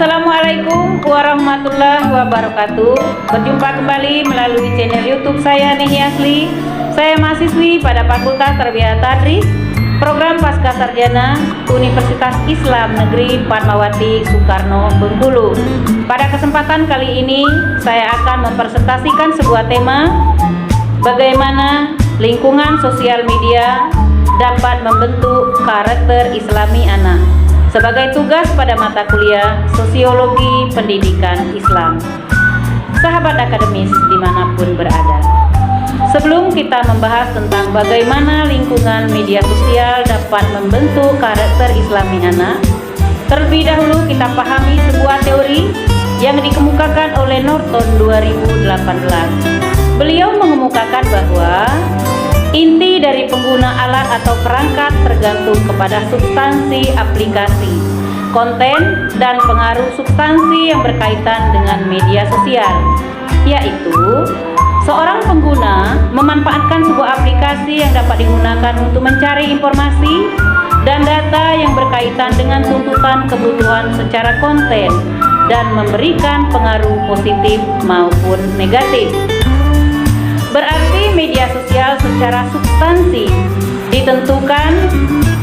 Assalamualaikum warahmatullahi wabarakatuh. Berjumpa kembali melalui channel YouTube saya Nehi Asli. Saya mahasiswi pada Fakultas Tarbiyah Tadris, Program Pasca Sarjana Universitas Islam Negeri Fatmawati Soekarno Bengkulu. Pada kesempatan kali ini saya akan mempresentasikan sebuah tema, bagaimana lingkungan sosial media dapat membentuk karakter Islami anak, sebagai tugas pada mata kuliah Sosiologi Pendidikan Islam. Sahabat akademis dimanapun berada, sebelum kita membahas tentang bagaimana lingkungan media sosial dapat membentuk karakter Islami anak, terlebih dahulu kita pahami sebuah teori yang dikemukakan oleh Norton 2018. Beliau mengemukakan bahwa inti dari pengguna alat atau perangkat tergantung kepada substansi aplikasi, konten, dan pengaruh substansi yang berkaitan dengan media sosial, yaitu seorang pengguna memanfaatkan sebuah aplikasi yang dapat digunakan untuk mencari informasi dan data yang berkaitan dengan tuntutan kebutuhan secara konten dan memberikan pengaruh positif maupun negatif. Berarti media sosial secara substansi ditentukan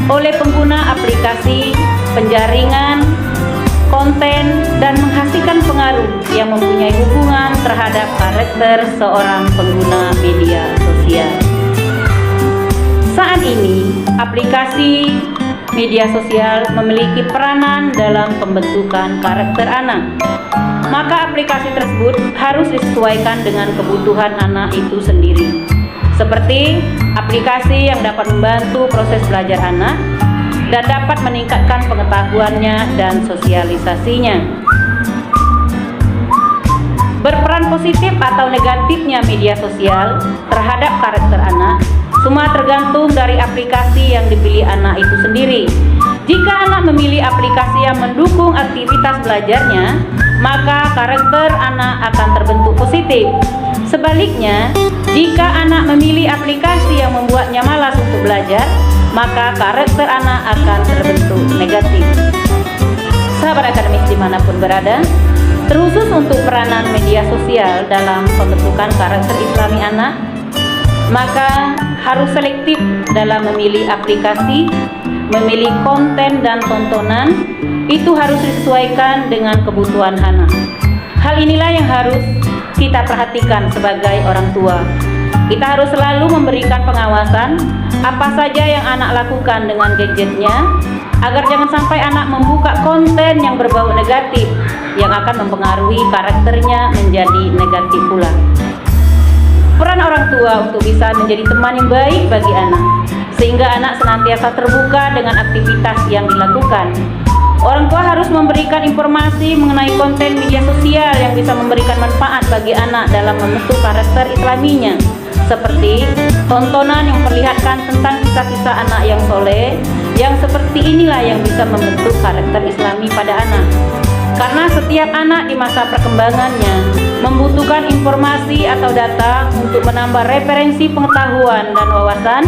oleh pengguna aplikasi, penjaringan, konten, dan menghasilkan pengaruh yang mempunyai hubungan terhadap karakter seorang pengguna media sosial. Saat ini, aplikasi media sosial memiliki peranan dalam pembentukan karakter anak. Maka aplikasi tersebut harus disesuaikan dengan kebutuhan anak itu sendiri, seperti aplikasi yang dapat membantu proses belajar anak dan dapat meningkatkan pengetahuannya dan sosialisasinya. Berperan positif atau negatifnya media sosial terhadap karakter anak semua tergantung dari aplikasi yang dipilih anak itu sendiri. Jika anak memilih aplikasi yang mendukung aktivitas belajarnya, maka karakter anak akan terbentuk positif. Sebaliknya, jika anak memilih aplikasi yang membuatnya malas untuk belajar, maka karakter anak akan terbentuk negatif. Sahabat akademis dimanapun berada, terkhusus untuk peranan media sosial dalam pembentukan karakter Islami anak, maka harus selektif dalam memilih aplikasi, memilih konten dan tontonan. Itu harus disesuaikan dengan kebutuhan anak. Hal inilah yang harus kita perhatikan sebagai orang tua. Kita harus selalu memberikan pengawasan apa saja yang anak lakukan dengan gadgetnya, agar jangan sampai anak membuka konten yang berbau negatif yang akan mempengaruhi karakternya menjadi negatif pula. Peran orang tua untuk bisa menjadi teman yang baik bagi anak, sehingga anak senantiasa terbuka dengan aktivitas yang dilakukan. Orang tua harus memberikan informasi mengenai konten media sosial yang bisa memberikan manfaat bagi anak dalam membentuk karakter Islaminya, seperti tontonan yang memperlihatkan tentang kisah-kisah anak yang soleh, yang seperti inilah yang bisa membentuk karakter Islami pada anak. Karena setiap anak di masa perkembangannya membutuhkan informasi atau data untuk menambah referensi pengetahuan dan wawasan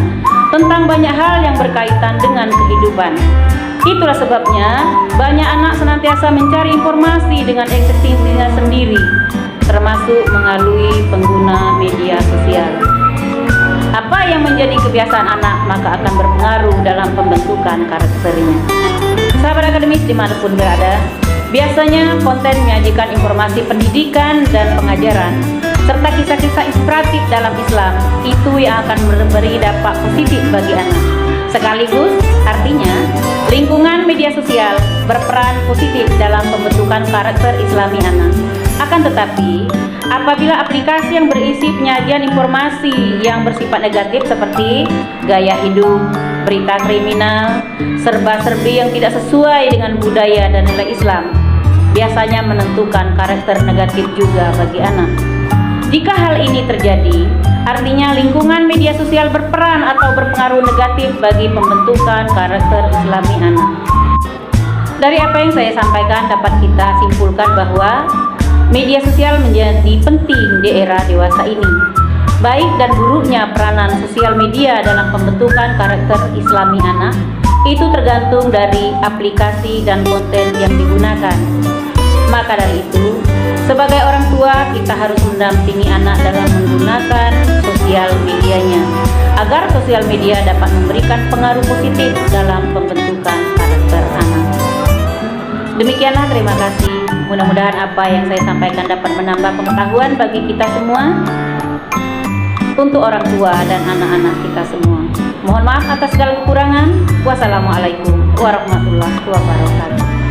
tentang banyak hal yang berkaitan dengan kehidupan. Itulah sebabnya banyak anak senantiasa mencari informasi dengan eksistensinya sendiri, termasuk melalui pengguna media sosial. Apa yang menjadi kebiasaan anak maka akan berpengaruh dalam pembentukan karakternya. Sahabat akademis dimanapun berada, biasanya konten menyajikan informasi pendidikan dan pengajaran, serta kisah-kisah inspiratif dalam Islam. Itu yang akan memberi dampak positif bagi anak. Sekaligus artinya lingkungan media sosial berperan positif dalam pembentukan karakter Islami anak. Akan tetapi, apabila aplikasi yang berisi penyajian informasi yang bersifat negatif seperti gaya hidup, berita kriminal, serba-serbi yang tidak sesuai dengan budaya dan nilai Islam, biasanya menentukan karakter negatif juga bagi anak. Jika hal ini terjadi, artinya lingkungan media sosial berperan atau berpengaruh negatif bagi pembentukan karakter Islami anak. Dari apa yang saya sampaikan dapat kita simpulkan bahwa media sosial menjadi penting di era dewasa ini. Baik dan buruknya peranan sosial media dalam pembentukan karakter Islami anak itu tergantung dari aplikasi dan konten yang digunakan. harus mendampingi anak dalam menggunakan sosial medianya, agar sosial media dapat memberikan pengaruh positif dalam pembentukan karakter anak. Demikianlah, terima kasih. Mudah-mudahan apa yang saya sampaikan dapat menambah pengetahuan bagi kita semua, untuk orang tua dan anak-anak kita semua. Mohon maaf atas segala kekurangan. Wassalamualaikum warahmatullahi wabarakatuh.